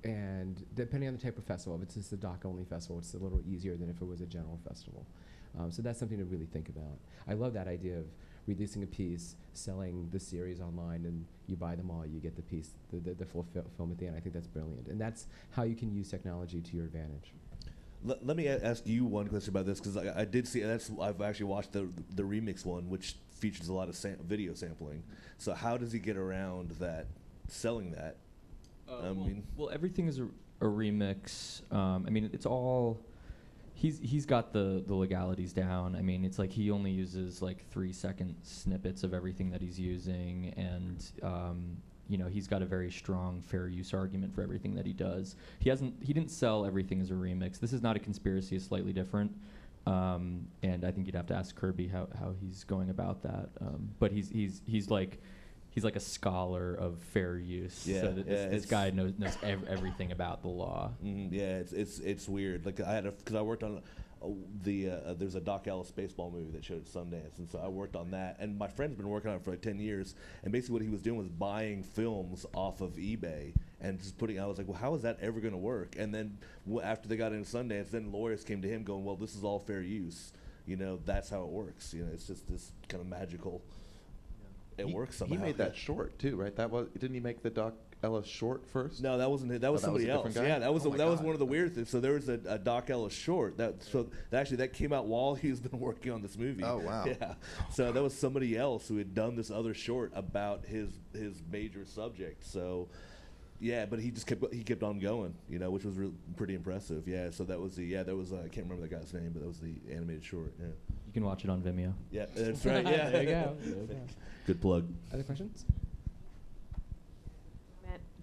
And depending on the type of festival, if it's just a doc-only festival, it's a little easier than if it was a general festival. So that's something to really think about. I love that idea of releasing a piece, selling the series online, and you buy them all, you get the piece, the full film at the end. I think that's brilliant. And that's how you can use technology to your advantage. Let me ask you one question about this, because I did see, I've actually watched the remix one, which features a lot of video sampling. So how does he get around that, selling that? Well, everything is a remix. I mean, it's all... He's got the legalities down. I mean, it's like he only uses like 3-second snippets of everything that he's using, and he's got a very strong fair use argument for everything that he does. He didn't sell everything as a remix. This is not a conspiracy; it's slightly different. And I think you'd have to ask Kirby how he's going about that. But he's like a scholar of fair use. Yeah, so this guy knows everything about the law. Yeah, it's weird. Like because I worked on there's a Doc Ellis baseball movie that showed at Sundance, and so I worked on that. And my friend's been working on it for like 10 years. And basically what he was doing was buying films off of eBay and just putting. I was like, well, how is that ever going to work? And then after they got into Sundance, then lawyers came to him going, well, this is all fair use. That's how it works. It's just this kind of magical. It works somehow. He made that short too, right? Didn't he make the Doc Ellis short first? No, that wasn't. That was somebody else. Yeah, that was one of the weird things. So there was a Doc Ellis short that came out while he's been working on this movie. Oh wow. Yeah. So that was somebody else who had done this other short about his major subject. So yeah, but he kept on going, which was pretty impressive. Yeah. So that was I can't remember that guy's name, but that was the animated short. Yeah. You can watch it on Vimeo. Yeah, that's right. Yeah, there you go. Good plug. Other questions?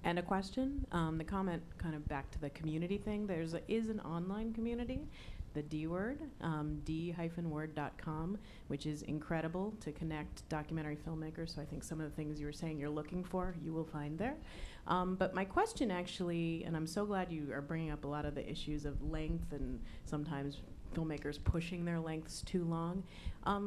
And a question. The comment kind of back to the community thing. There is an online community, the D Word, d-word.com, which is incredible to connect documentary filmmakers. So I think some of the things you were saying you're looking for, you will find there. But my question actually, and I'm so glad you are bringing up a lot of the issues of length and sometimes filmmakers pushing their lengths too long.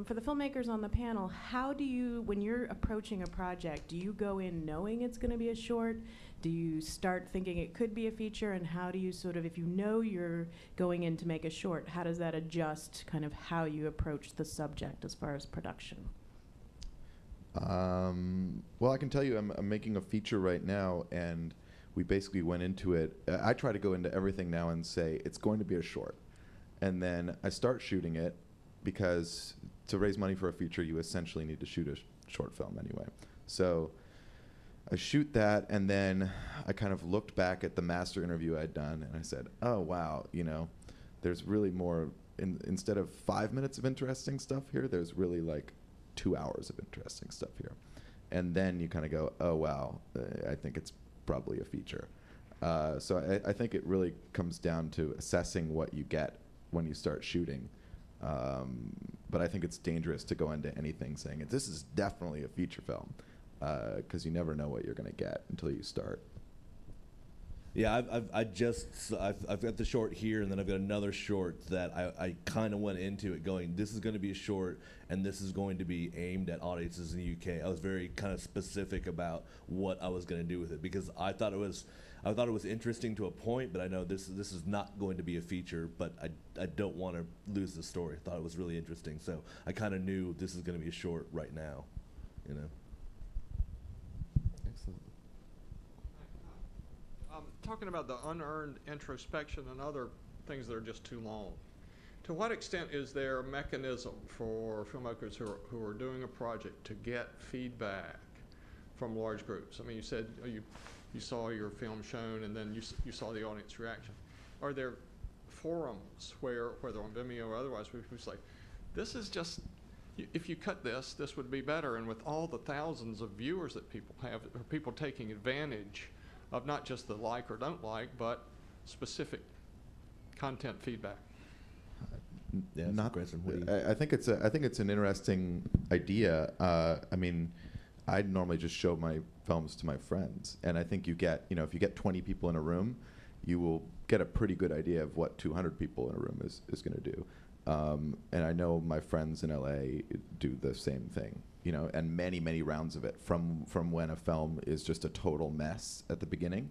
For the filmmakers on the panel, how do you, when you're approaching a project, do you go in knowing it's going to be a short? Do you start thinking it could be a feature? And how do you sort of, if you know you're going in to make a short, how does that adjust kind of how you approach the subject as far as production? Well, I can tell you I'm making a feature right now, and we basically went into it. I try to go into everything now and say it's going to be a short. And then I start shooting it, because to raise money for a feature, you essentially need to shoot a short film anyway. So I shoot that, and then I kind of looked back at the master interview I'd done, and I said, oh, wow, there's really more. Instead of 5 minutes of interesting stuff here, there's really like 2 hours of interesting stuff here. And then you kind of go, oh, wow, I think it's probably a feature. So I think it really comes down to assessing what you get when you start shooting. But I think it's dangerous to go into anything saying this is definitely a feature film, because you never know what you're going to get until you start. Yeah, I've got the short here, and then I've got another short that I kind of went into it going, this is going to be a short, and this is going to be aimed at audiences in the UK. I was very kind of specific about what I was going to do with it, because I thought it was interesting to a point, but I know this is not going to be a feature, but I don't want to lose the story. I thought it was really interesting, so I kind of knew this is going to be a short right now, you know. Excellent. Talking about the unearned introspection and other things that are just too long, to what extent is there a mechanism for filmmakers who are doing a project to get feedback from large groups? I mean, you said you saw your film shown and then you saw the audience reaction. Are there forums where, whether on Vimeo or otherwise, where people say, this is just, if you cut this would be better, and with all the thousands of viewers that people have, or people taking advantage of not just the like or don't like, but specific content feedback? Yeah, Not, question. I think it's an interesting idea. I mean, I normally just show my films to my friends, and I think you get, if you get 20 people in a room, you will get a pretty good idea of what 200 people in a room is going to do. And I know my friends in LA do the same thing, and many rounds of it, from when a film is just a total mess at the beginning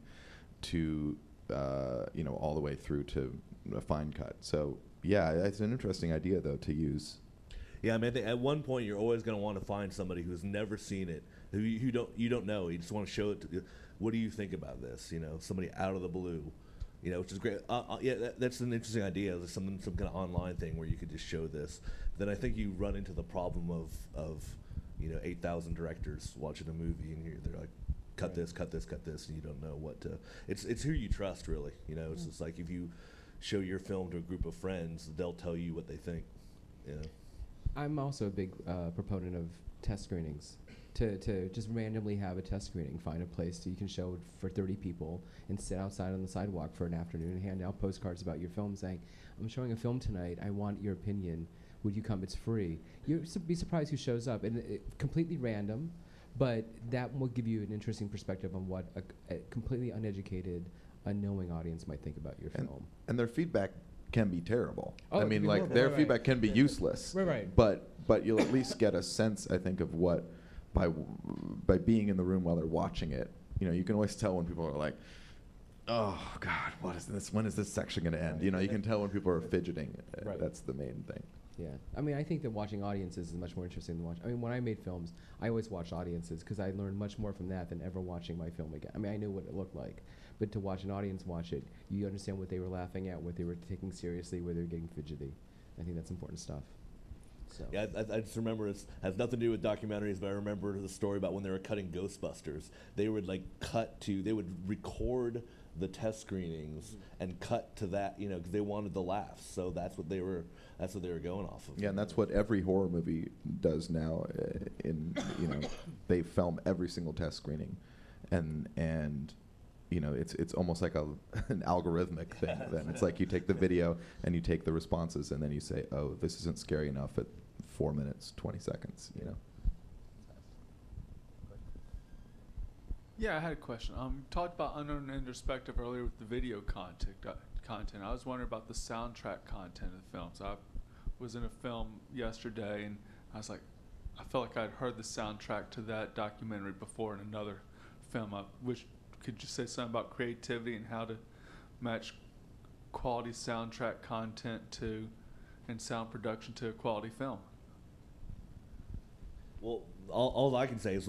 to all the way through to a fine cut. So yeah, it's an interesting idea though to use. Yeah, I mean, I think at one point you're always going to want to find somebody who's never seen it, who you don't know. You just want to show it to. What do you think about this? Somebody out of the blue, which is great. Yeah, that's an interesting idea. There's some kind of online thing where you could just show this. Then I think you run into the problem of 8,000 directors watching a movie, and they're like, cut this, and you don't know what to. It's who you trust, really. It's just like if you show your film to a group of friends, they'll tell you what they think. I'm also a big proponent of test screenings. To just randomly have a test screening, find a place that you can show for 30 people and sit outside on the sidewalk for an afternoon and hand out postcards about your film saying, I'm showing a film tonight, I want your opinion, would you come, it's free. You'll be surprised who shows up, and completely random, but that will give you an interesting perspective on what a completely uneducated, unknowing audience might think about your film. And their feedback can be terrible. Oh, I mean, like horrible. their Right. feedback can be useless. Right. But you'll at least get a sense, I think, of what by being in the room while they're watching it. You can always tell when people are like, "Oh God, what is this? When is this section going to end?" You can tell when people are fidgeting. Right. That's the main thing. Yeah, I mean, I think that watching audiences is much more interesting than watching. I mean, when I made films, I always watched audiences because I learned much more from that than ever watching my film again. I mean, I knew what it looked like, but to watch an audience watch it, you understand what they were laughing at, what they were taking seriously, where they were getting fidgety. I think that's important stuff. So. Yeah, I just remember it has nothing to do with documentaries, but I remember the story about when they were cutting Ghostbusters. They would they would record the test screenings and cut to that, because they wanted the laughs. So that's what they were going off of. Yeah, and that's what every horror movie does now. They film every single test screening, and it's almost like an algorithmic thing. Then it's like you take the video and you take the responses, and then you say, oh, this isn't scary enough at 4 minutes 20 seconds. Yeah, I had a question. You talked about unknown introspective earlier with the video content. I was wondering about the soundtrack content of the films. I was in a film yesterday, and I was like, I felt like I'd heard the soundtrack to that documentary before in another film. Could you say something about creativity and how to match quality soundtrack content and sound production to a quality film? Well, all I can say is,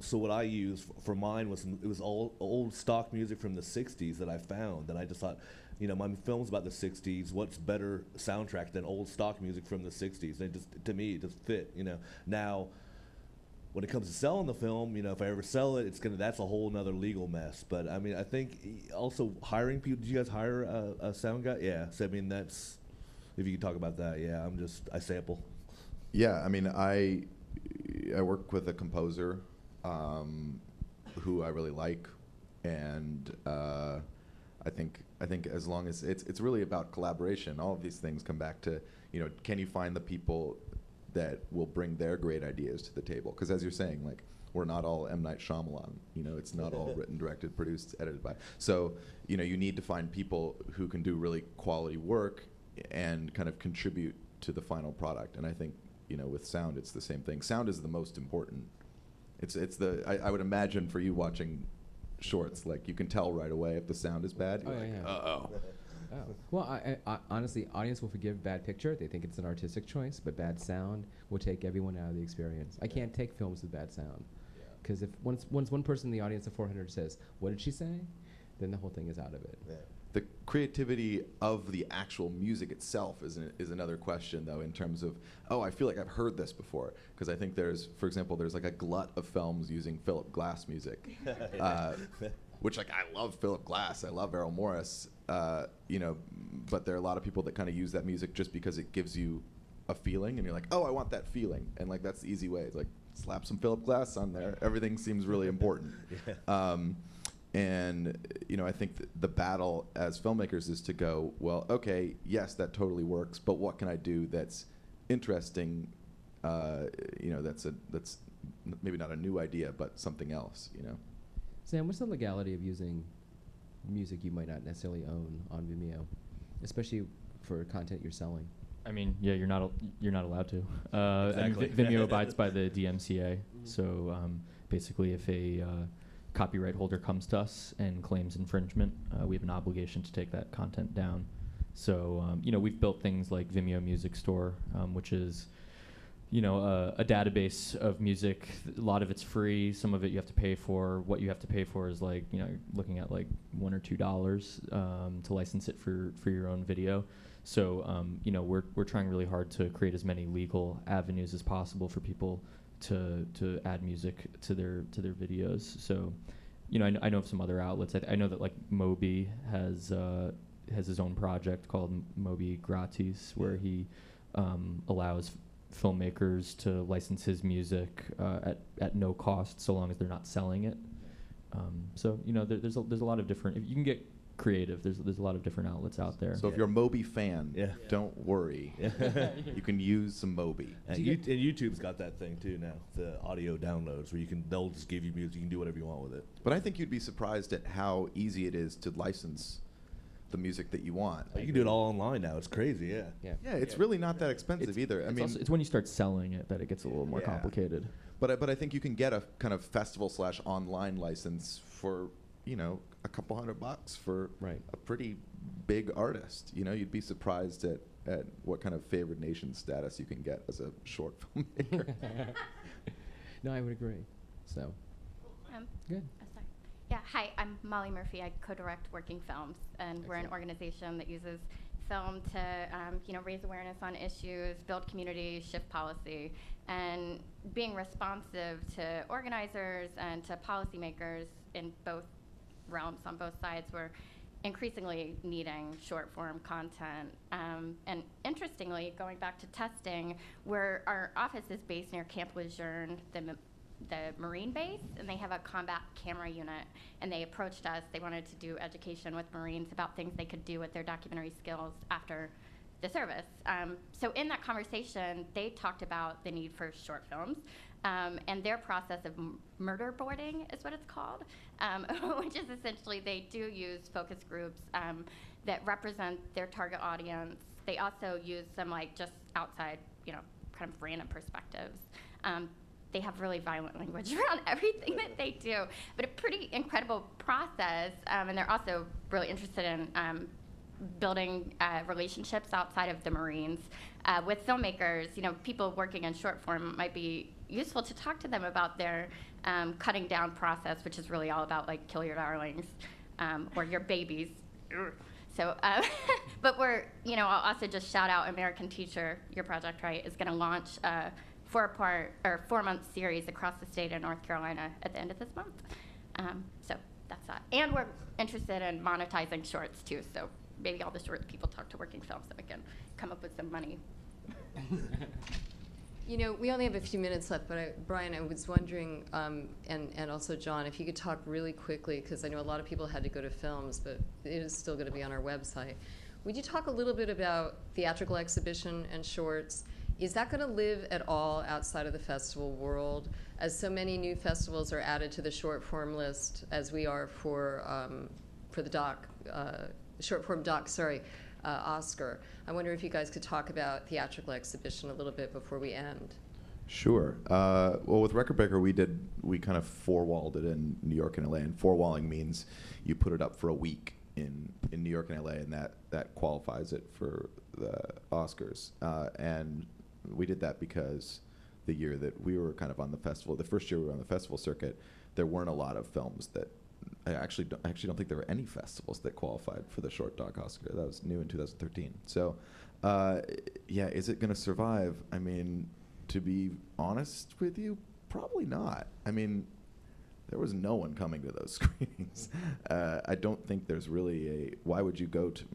so what I used for mine was old stock music from the '60s that I found, and I just thought, my film's about the '60s. What's better soundtrack than old stock music from the '60s? And to me, it just fit. Now, when it comes to selling the film, if I ever sell it, that's a whole nother legal mess. But I mean, I think also hiring people. Did you guys hire a sound guy? Yeah. So I mean, that's, if you could talk about that. Yeah, I sample. Yeah, I mean, I work with a composer who I really like, and I think as long as it's really about collaboration. All of these things come back to, can you find the people that will bring their great ideas to the table? Because as you're saying, like, we're not all M. Night Shyamalan. You know, it's not all written, directed, produced, edited by. So, you know, you need to find people who can do really quality work and kind of contribute to the final product. And I think, you know, with sound, it's the same thing. Sound is the most important. I would imagine for you watching shorts, like you can tell right away if the sound is bad. You're uh-oh. Oh. Well, I honestly, audience will forgive bad picture. They think it's an artistic choice, but bad sound will take everyone out of the experience. I can't take films with bad sound, because if once one person in the audience of 400 says, "What did she say?" then the whole thing is out of it. Yeah. The creativity of the actual music itself is another question, though, in terms of, oh, I feel like I've heard this before. Because I think there's, for example, there's like a glut of films using Philip Glass music, which, like, I love Philip Glass, I love Errol Morris, you know, but there are a lot of people that kind of use that music just because it gives you a feeling, and you're like, oh, I want that feeling, and like that's the easy way. It's like, slap some Philip Glass on there, everything seems really important. And, you know, I think the battle as filmmakers is to go, well, okay, yes, that totally works, but what can I do that's interesting? You know, that's maybe not a new idea, but something else, you know? Sam, what's the legality of using music you might not necessarily own on Vimeo, especially for content you're selling? I mean, yeah, you're not allowed to. Exactly. I mean, Vimeo abides by the DMCA. So basically, if a copyright holder comes to us and claims infringement, we have an obligation to take that content down. So you know, we've built things like Vimeo Music Store, which is, you know, a database of music. A lot of it's free. Some of it you have to pay for. What you have to pay for is, like, you know, looking at like $1 or $2 to license it for your own video. So you know, we're trying really hard to create as many legal avenues as possible for people to add music to their videos. So, you know, I know of some other outlets. I know that, like, Moby has his own project called Moby Gratis, where he allows filmmakers to license his music at no cost, so long as they're not selling it. So, you know, there's a lot of different. If you can get creative, there's a lot of different outlets out there. So if you're a Moby fan, don't worry. You can use some Moby. And YouTube's got that thing too now, the audio downloads, where they'll just give you music, you can do whatever you want with it. But I think you'd be surprised at how easy it is to license the music that you want. You can do it all online now. It's crazy, Yeah, it's really not that expensive either. I mean, it's when you start selling it that it gets a little more complicated. But I think you can get a kind of festival/online license for, you know, a couple $100 for a pretty big artist. You know, you'd be surprised at what kind of favored nation status you can get as a short filmmaker. No, I would agree. So, good. Sorry. Yeah, hi, I'm Molly Murphy. I co-direct Working Films, and we're an organization that uses film to, you know, raise awareness on issues, build community, shift policy, and being responsive to organizers and to policymakers in both realms on both sides. We're increasingly needing short form content. And interestingly, going back to testing, where our office is based near Camp Lejeune, the Marine base, and they have a combat camera unit, and they approached us. They wanted to do education with Marines about things they could do with their documentary skills after the service. So in that conversation, they talked about the need for short films, and their process of murder boarding is what it's called, which is essentially they do use focus groups that represent their target audience. They also use some, like, just outside, you know, kind of random perspectives. They have really violent language around everything that they do, but a pretty incredible process, and they're also really interested in building relationships outside of the Marines with filmmakers. You know, people working in short form might be useful to talk to them about their cutting down process, which is really all about, like, kill your darlings or your babies. So, but we're, you know, I'll also just shout out American Teacher, your project, right, is going to launch a 4-month series across the state of North Carolina at the end of this month. So that's that. And we're interested in monetizing shorts too. So maybe all the short people talk to Working Films so we can come up with some money. You know, we only have a few minutes left, but Brian, I was wondering, and also John, if you could talk really quickly, because I know a lot of people had to go to films, but it is still going to be on our website. Would you talk a little bit about theatrical exhibition and shorts? Is that going to live at all outside of the festival world? as so many new festivals are added to the short form list, as we are for the short form doc, Oscar, I wonder if you guys could talk about theatrical exhibition a little bit before we end. Sure. Well, with Record Breaker, we kind of four-walled it in New York and LA, and four-walling means you put it up for a week in New York and LA, and that qualifies it for the Oscars. And we did that because the year that we were kind of on the festival, the first year we were on the festival circuit, there weren't a lot of films that I actually don't think there were any festivals that qualified for the short doc Oscar. That was new in 2013. So, yeah, is it going to survive? I mean, to be honest with you, probably not. I mean, there was no one coming to those screenings. I don't think there's really why would you go to,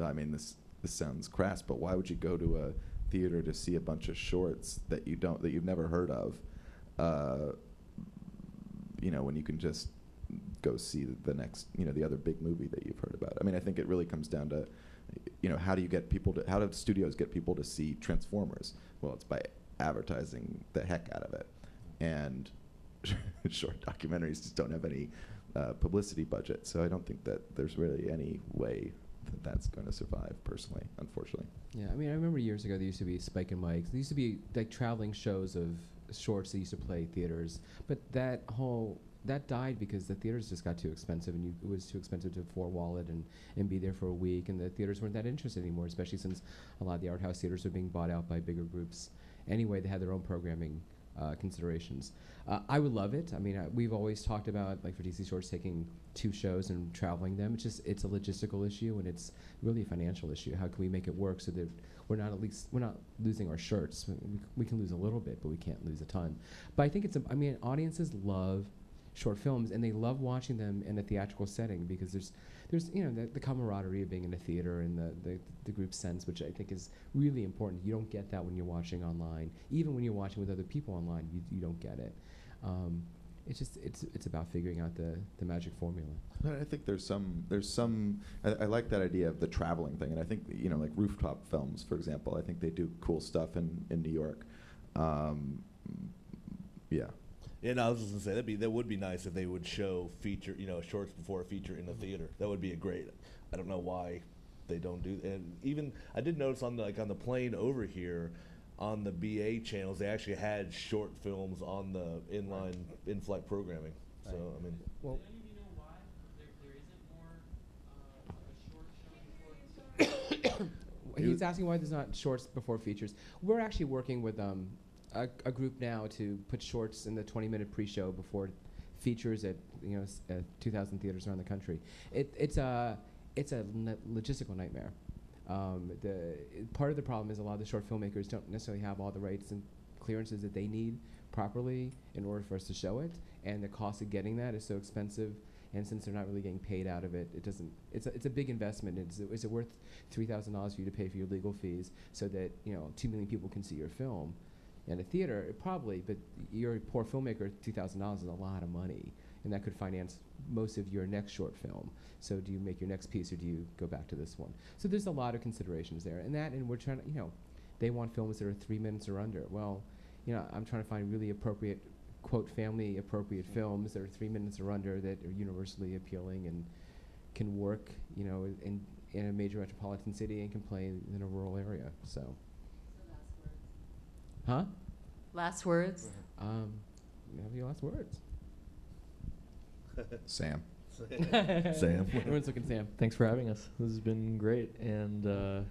I mean, this sounds crass, but why would you go to a theater to see a bunch of shorts that you've never heard of, when you can just go see the next, the other big movie that you've heard about. I mean, I think it really comes down to, how do studios get people to see Transformers? Well, it's by advertising the heck out of it. And short documentaries just don't have any publicity budget, so I don't think that there's really any way that that's going to survive, personally, unfortunately. Yeah, I mean, I remember years ago there used to be Spike and Mike's. There used to be like traveling shows of shorts that used to play theaters, but that died because the theaters just got too expensive, and it was too expensive to four-wall it and be there for a week, and the theaters weren't that interested anymore, especially since a lot of the art house theaters are being bought out by bigger groups. Anyway, they had their own programming considerations. I would love it. I mean, we've always talked about, like, for DC Shorts, taking 2 shows and traveling them. It's a logistical issue, and it's really a financial issue. How can we make it work so that we're not losing our shirts? We can lose a little bit, but we can't lose a ton. But I think audiences love short films, and they love watching them in a theatrical setting because there's the camaraderie of being in a theater and the group sense, which I think is really important. You don't get that when you're watching online. Even when you're watching with other people online, you don't get it. It's about figuring out the magic formula. I think there's some. I like that idea of the traveling thing, and I think like Rooftop Films, for example. I think they do cool stuff in New York. Yeah. Yeah, no, I was just gonna say that would be nice if they would show feature, shorts before a feature in the theater. That would be a great. I don't know why they don't do. And even I did notice on the plane over here, on the BA channels, they actually had short films on the in-flight programming. So I mean, well. Do you know why there isn't more a short showing before? He's asking why there's not shorts before features. We're actually working with a group now to put shorts in the 20-minute pre-show before features at 2,000 theaters around the country. It's a logistical nightmare. Part of the problem is a lot of the short filmmakers don't necessarily have all the rights and clearances that they need properly in order for us to show it, and the cost of getting that is so expensive. And since they're not really getting paid out of it, it's a big investment. Is it worth $3,000 for you to pay for your legal fees so that 2 million people can see your film? In a theater, probably, but you're a poor filmmaker, $2,000 is a lot of money, and that could finance most of your next short film. So do you make your next piece, or do you go back to this one? So there's a lot of considerations there, and we're trying to, they want films that are 3 minutes or under. Well, I'm trying to find really appropriate, quote, family-appropriate films that are 3 minutes or under that are universally appealing and can work, in a major metropolitan city and can play in a rural area. So. Huh? Last words? You have your last words. Sam. Sam. Everyone's looking Sam. Thanks for having us. This has been great, and I'm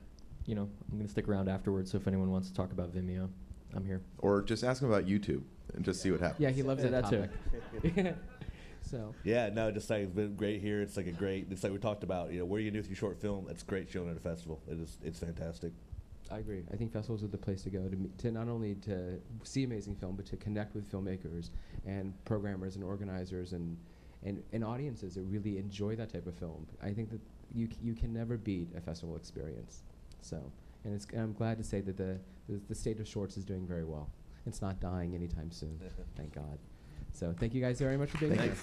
going to stick around afterwards. So if anyone wants to talk about Vimeo, I'm here. Or just ask him about YouTube and just see what happens. Yeah, he loves that too. So. Yeah, no, just like it's been great here. It's like it's like we talked about. What are you gonna do with your short film? It's great showing at a festival. It's fantastic. I agree. I think festivals are the place to go to not only to see amazing film, but to connect with filmmakers and programmers and organizers and audiences that really enjoy that type of film. I think that you can never beat a festival experience. So, and I'm glad to say that the state of shorts is doing very well. It's not dying anytime soon. Thank God. So thank you guys very much for being here.